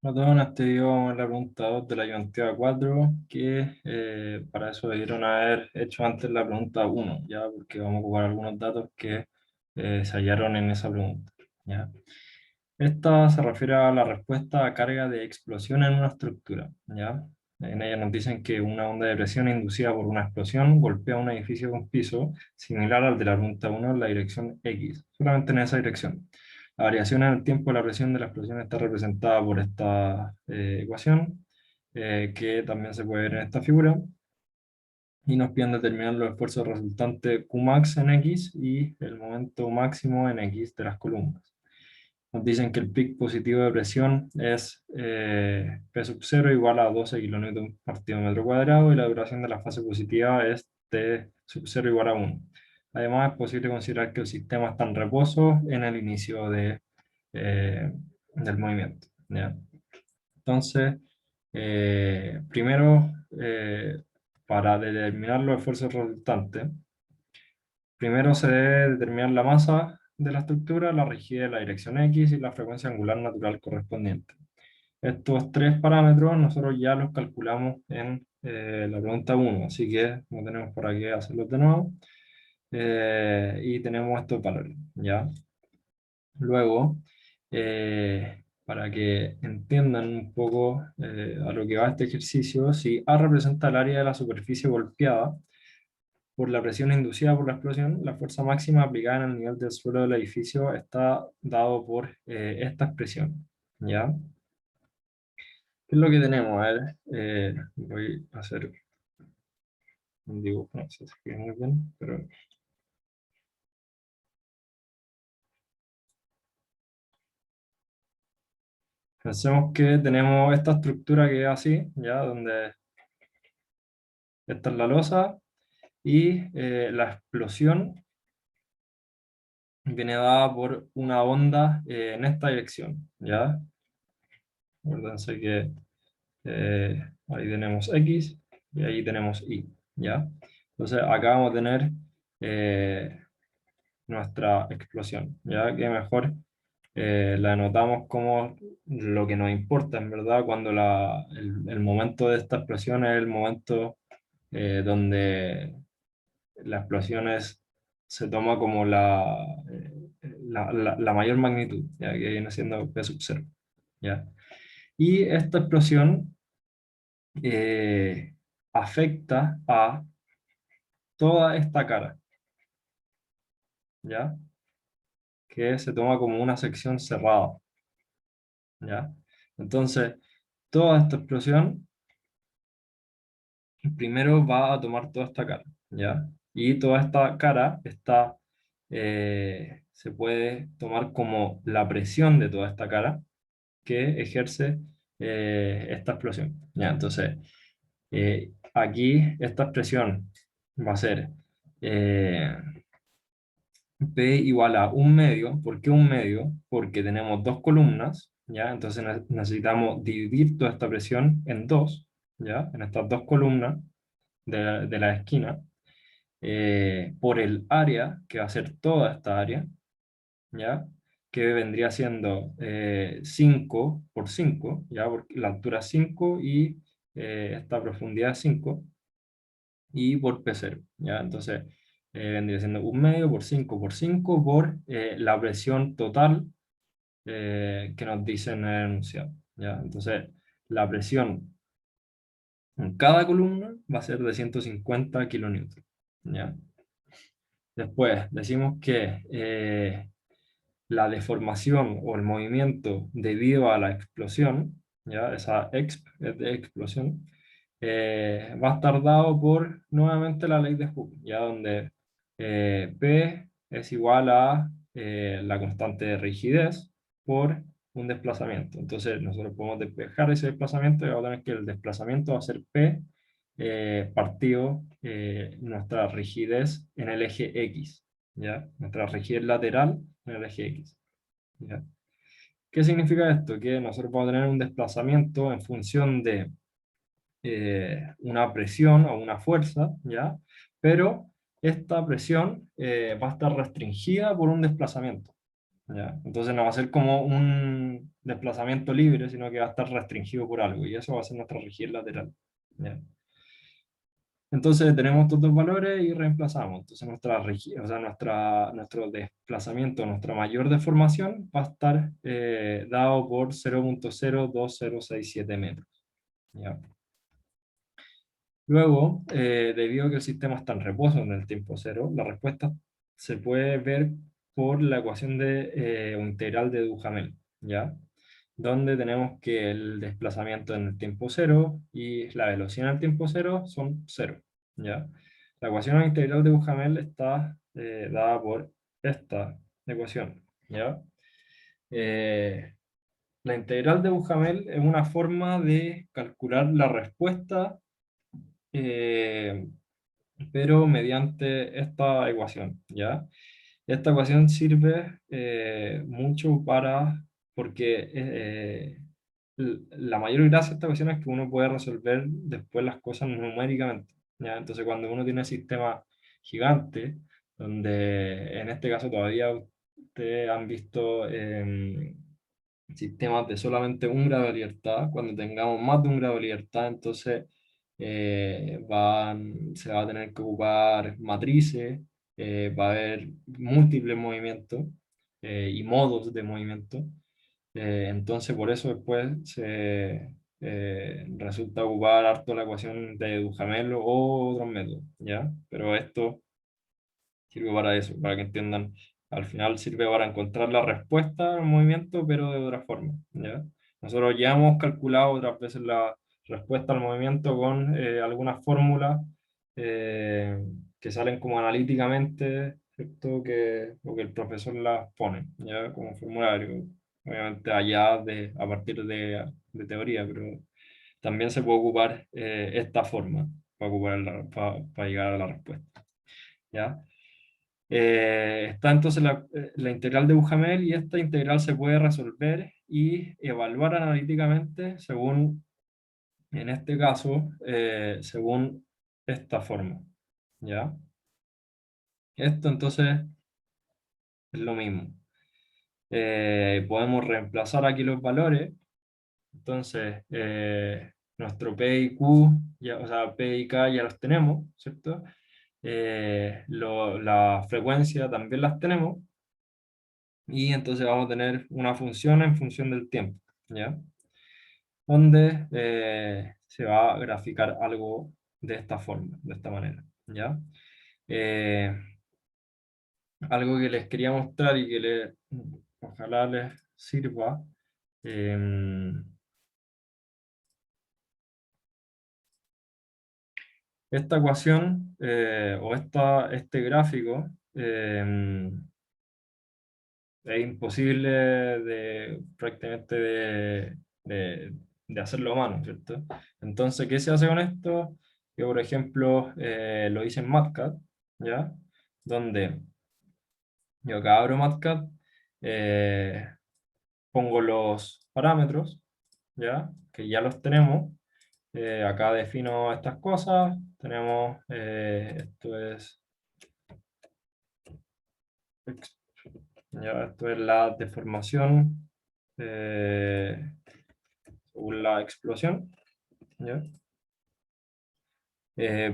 Platón estudió en la pregunta 2 de la ayuntiva 4, que para eso debieron haber hecho antes la pregunta 1, ¿ya? Porque vamos a ocupar algunos datos que se hallaron en esa pregunta, ¿ya? Esta se refiere a la respuesta a carga de explosión en una estructura, ¿ya? En ella nos dicen que una onda de presión inducida por una explosión golpea un edificio con piso similar al de la pregunta 1 en la dirección X, solamente en esa dirección. La variación en el tiempo de la presión de la explosión está representada por esta ecuación, que también se puede ver en esta figura, y nos piden determinar los esfuerzos resultantes Qmax en X y el momento máximo en X de las columnas. Nos dicen que el pic positivo de presión es P sub 0 igual a 12 kilonewton partido metro cuadrado, y la duración de la fase positiva es T sub 0 igual a 1. Además, es posible considerar que el sistema está en reposo en el inicio del movimiento, ¿ya? Entonces, primero, para determinar los esfuerzos resultantes, primero se debe determinar la masa de la estructura, la rigidez de la dirección X y la frecuencia angular natural correspondiente. Estos tres parámetros nosotros ya los calculamos en la pregunta 1, así que no tenemos por qué hacerlos de nuevo. Y tenemos estos valores, ¿ya? Luego, para que entiendan un poco a lo que va este ejercicio, si A representa el área de la superficie golpeada por la presión inducida por la explosión, la fuerza máxima aplicada en el nivel del suelo del edificio está dado por esta expresión, ¿ya? ¿Qué es lo que tenemos? A ver, voy a hacer un dibujo, no sé si se ve muy bien, pero pensemos que tenemos esta estructura que es así, ¿ya? Donde esta es la losa y la explosión viene dada por una onda en esta dirección, ¿ya? Acuérdense que ahí tenemos X y ahí tenemos Y, ¿ya? Entonces acá vamos a tener eh, nuestra explosión, ¿ya? Que mejor la anotamos como lo que nos importa, en verdad, cuando el momento de esta explosión es el momento donde la explosión se toma como la mayor magnitud, ¿ya? Que viene siendo P sub 0, ¿ya? Y esta explosión afecta a toda esta cara, ¿ya? Que se toma como una sección cerrada, ¿ya? Entonces, toda esta explosión primero va a tomar toda esta cara, ¿ya? Y toda esta cara se puede tomar como la presión de toda esta cara que ejerce esta explosión, ¿ya? Entonces, aquí esta expresión va a ser eh, P igual a un medio. ¿Por qué un medio? Porque tenemos dos columnas, ¿ya? Entonces necesitamos dividir toda esta presión en dos, ¿ya? En estas dos columnas de la esquina, por el área, que va a ser toda esta área, ¿ya? Que vendría siendo 5 por 5, ¿ya? Porque la altura es 5 y esta profundidad es 5, y por P0, ¿ya? Entonces, vendría siendo un medio por 5 por la presión total que nos dice en el enunciado, ¿ya? Entonces, la presión en cada columna va a ser de 150 kilonewtons, ¿ya? Después, decimos que la deformación o el movimiento debido a la explosión, ¿ya? Esa exp es de explosión, va a estar dado por nuevamente la ley de Hooke, ya donde P es igual a la constante de rigidez por un desplazamiento. Entonces nosotros podemos despejar ese desplazamiento y vamos a tener que el desplazamiento va a ser P partido nuestra rigidez en el eje X, ¿ya? Nuestra rigidez lateral en el eje X, ¿ya? ¿Qué significa esto? Que nosotros vamos a tener un desplazamiento en función de una presión o una fuerza, ¿ya? Pero esta presión va a estar restringida por un desplazamiento, ¿ya? Entonces no va a ser como un desplazamiento libre, sino que va a estar restringido por algo, y eso va a ser nuestra rigidez lateral, ¿ya? Entonces tenemos estos dos valores y reemplazamos. Entonces o sea, nuestro desplazamiento, nuestra mayor deformación va a estar dado por 0,02067 metros, ¿ya? Luego, debido a que el sistema está en reposo en el tiempo cero, la respuesta se puede ver por la ecuación de integral de Duhamel, ¿ya? Donde tenemos que el desplazamiento en el tiempo cero y la velocidad en el tiempo cero son cero, ¿ya? La ecuación integral de Duhamel está dada por esta ecuación, ¿ya? Eh, la integral de Duhamel es una forma de calcular la respuesta eh, pero mediante esta ecuación, ¿ya? Esta ecuación sirve mucho porque la mayor gracia de esta ecuación es que uno puede resolver después las cosas numéricamente, ¿ya? Entonces cuando uno tiene un sistema gigante, donde en este caso todavía ustedes han visto sistemas de solamente un grado de libertad, cuando tengamos más de un grado de libertad, entonces se va a tener que ocupar matrices, va a haber múltiples movimientos y modos de movimiento. Entonces, por eso después resulta ocupar harto la ecuación de Duhamel o otros métodos, ¿ya? Pero esto sirve para eso, para que entiendan. Al final sirve para encontrar la respuesta al movimiento, pero de otra forma, ¿ya? Nosotros ya hemos calculado otras veces la respuesta al movimiento con algunas fórmulas que salen como analíticamente, ¿cierto? O que el profesor las pone, ¿ya? Como formulario, obviamente allá a partir de teoría, pero también se puede ocupar esta forma para llegar a la respuesta, ¿ya? Está entonces la integral de Duhamel y esta integral se puede resolver y evaluar analíticamente según, en este caso, según esta forma, ¿ya? Esto entonces es lo mismo. Podemos reemplazar aquí los valores, entonces nuestro P y Q, ya, o sea, P y K ya los tenemos, ¿cierto? La frecuencia también las tenemos. Y entonces vamos a tener una función en función del tiempo, ¿ya? Donde se va a graficar algo de esta forma, de esta manera, ¿ya? Eh, algo que les quería mostrar y que ojalá les sirva. eh, Esta ecuación o este gráfico es imposible prácticamente de hacerlo a mano, ¿cierto? Entonces, ¿qué se hace con esto? Yo, por ejemplo, lo hice en MATCAD, ¿ya? Donde yo acá abro MATCAD, eh, pongo los parámetros, ¿ya? Que ya los tenemos. Acá defino estas cosas. Tenemos, esto es la deformación eh, según la explosión, ¿ya?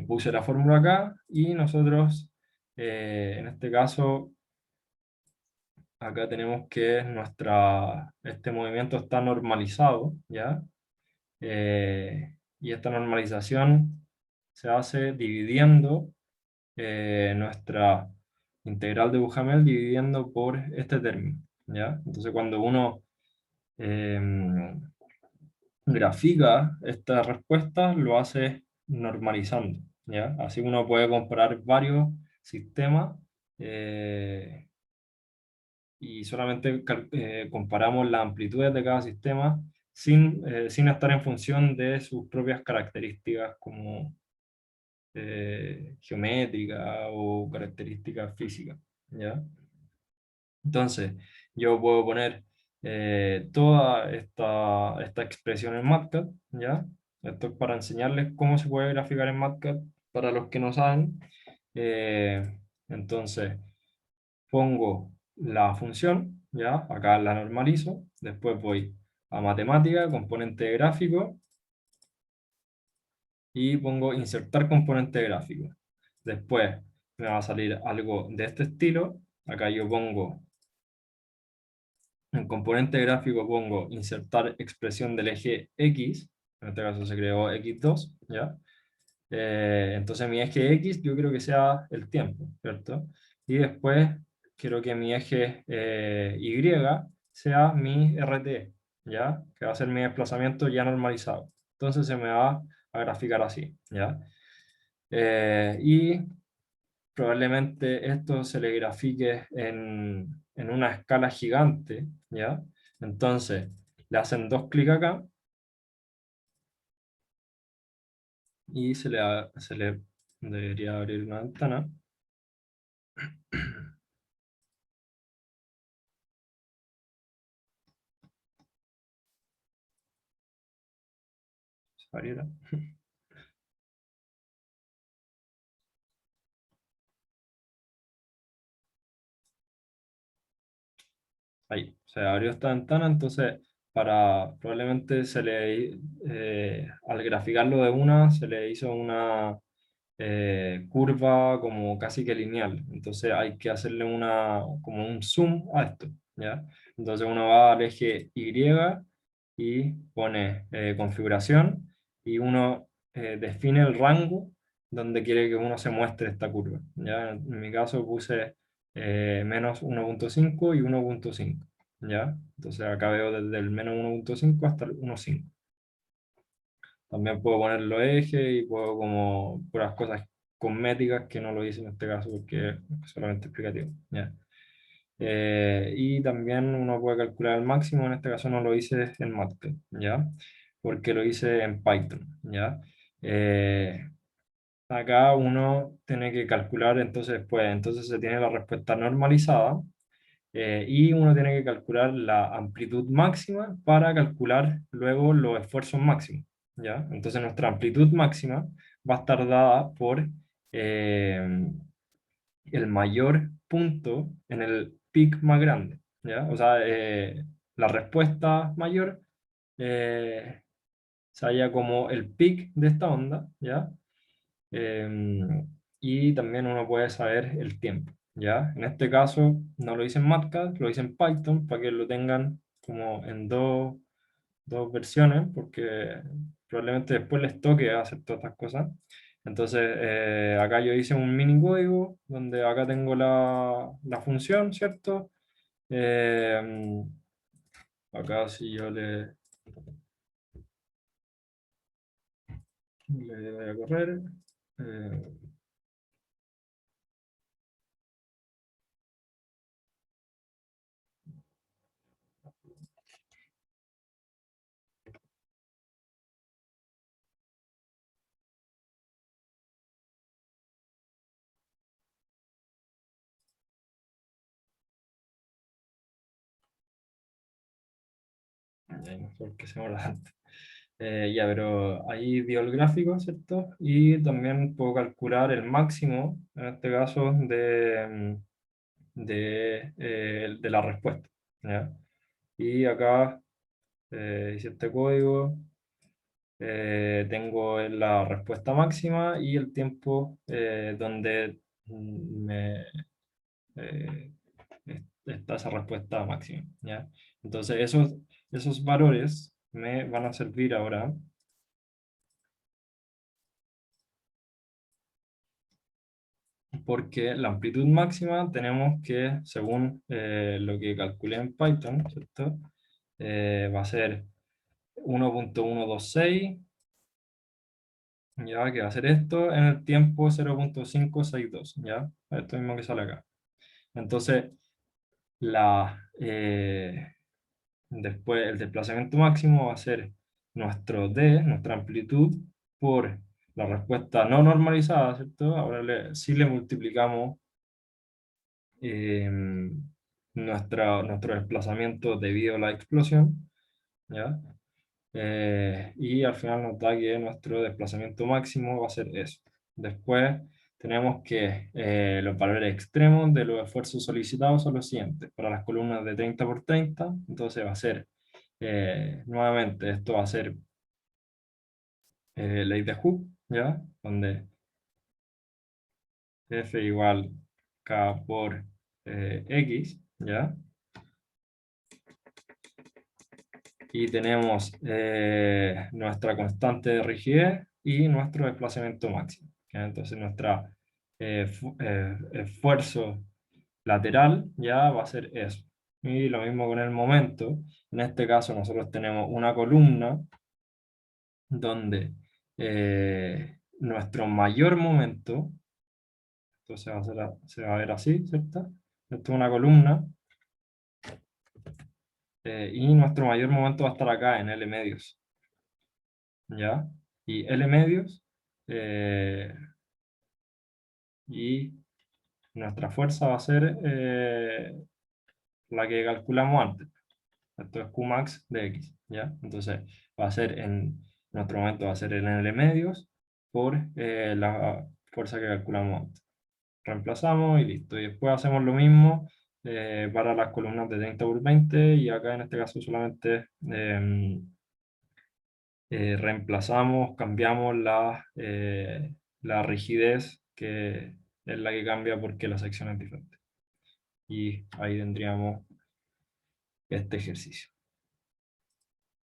Puse la fórmula acá y nosotros, en este caso, acá tenemos que este movimiento está normalizado, ¿ya? Y esta normalización se hace dividiendo nuestra integral de Duhamel dividiendo por este término, ¿ya? Entonces, cuando uno eh, grafica esta respuesta, lo hace normalizando, ¿ya? Así uno puede comparar varios sistemas eh, y solamente comparamos las amplitudes de cada sistema sin estar en función de sus propias características como geométricas o características físicas, ¿ya? Entonces, yo puedo poner toda esta expresión en MATLAB, ¿ya? Esto es para enseñarles cómo se puede graficar en MATLAB para los que no saben. Entonces, pongo la función, ¿ya? Acá la normalizo, después voy a matemática, componente gráfico, y pongo insertar componente gráfico. Después me va a salir algo de este estilo. Acá yo pongo, en componente gráfico pongo insertar expresión del eje X, en este caso se creó X2, ¿ya? Entonces mi eje X yo quiero que sea el tiempo, ¿cierto? Y después quiero que mi eje Y sea mi RT, ¿ya? Que va a ser mi desplazamiento ya normalizado. Entonces se me va a graficar así, ¿ya? Y probablemente esto se le grafique en una escala gigante, ¿ya? Entonces le hacen dos clics acá y se le debería abrir una ventana. Se abriera. Ahí, se abrió esta ventana, entonces probablemente al graficarlo de una, se le hizo una curva como casi que lineal, entonces hay que hacerle como un zoom a esto, ¿ya? Entonces uno va al eje Y y pone configuración y uno define el rango donde quiere que uno se muestre esta curva, ¿ya? En mi caso puse menos 1.5 y 1.5, ¿ya? Entonces acá veo desde el menos 1.5 hasta el 1.5. También puedo poner los ejes y puedo como puras cosas cosméticas que no lo hice en este caso porque es solamente explicativo, ¿ya? Y también uno puede calcular el máximo, en este caso no lo hice en Matplotlib, ¿ya? Porque lo hice en Python, ¿ya? Eh, Acá uno tiene que calcular, entonces se tiene la respuesta normalizada, y uno tiene que calcular la amplitud máxima para calcular luego los esfuerzos máximos, ¿ya? Entonces nuestra amplitud máxima va a estar dada por eh, el mayor punto en el pic más grande, ¿ya? O sea, la respuesta mayor se halla como el pic de esta onda, ¿ya? Y también uno puede saber el tiempo, ¿ya? En este caso no lo hice en Matplotlib, lo hice en Python para que lo tengan como en dos versiones, porque probablemente después les toque hacer todas estas cosas. Entonces, acá yo hice un mini código donde acá tengo la función, ¿cierto? Eh, Acá si yo le voy a correr. eh, Ay, no sé por qué se me olvidó antes. Ya, pero ahí dio el gráfico, ¿cierto? Y también puedo calcular el máximo, en este caso, de la respuesta, ¿ya? Y acá hice este código, tengo la respuesta máxima y el tiempo donde eh, está esa respuesta máxima, ¿ya? Entonces esos valores me van a servir ahora porque la amplitud máxima tenemos que, según lo que calculé en Python, ¿cierto? Va a ser 1.126, ya que va a ser esto en el tiempo 0.562, ¿ya? Esto mismo que sale acá. Entonces, después el desplazamiento máximo va a ser nuestro D, nuestra amplitud, por la respuesta no normalizada, ¿cierto? Ahora si le multiplicamos eh, nuestro desplazamiento debido a la explosión, ¿ya? Y al final nos da que nuestro desplazamiento máximo va a ser eso. Después tenemos que los valores extremos de los esfuerzos solicitados son los siguientes. Para las columnas de 30 por 30, entonces va a ser, nuevamente, esto va a ser ley de Hooke, ¿ya? Donde F igual K por X, ¿ya? Y tenemos nuestra constante de rigidez y nuestro desplazamiento máximo, ¿ya? Entonces nuestro esfuerzo lateral ya va a ser eso. Y lo mismo con el momento. En este caso nosotros tenemos una columna donde nuestro mayor momento, entonces se va a ver así, ¿cierto? Esto es una columna y nuestro mayor momento va a estar acá en L medios, ¿ya? Y L medios eh, y nuestra fuerza va a ser la que calculamos antes. Esto es Qmax de X, ¿ya? Entonces va a ser nuestro momento va a ser en L medios por la fuerza que calculamos antes. Reemplazamos y listo. Y después hacemos lo mismo para las columnas de 30 por 20 y acá en este caso solamente reemplazamos, cambiamos la rigidez que es la que cambia porque la sección es diferente. Y ahí tendríamos este ejercicio.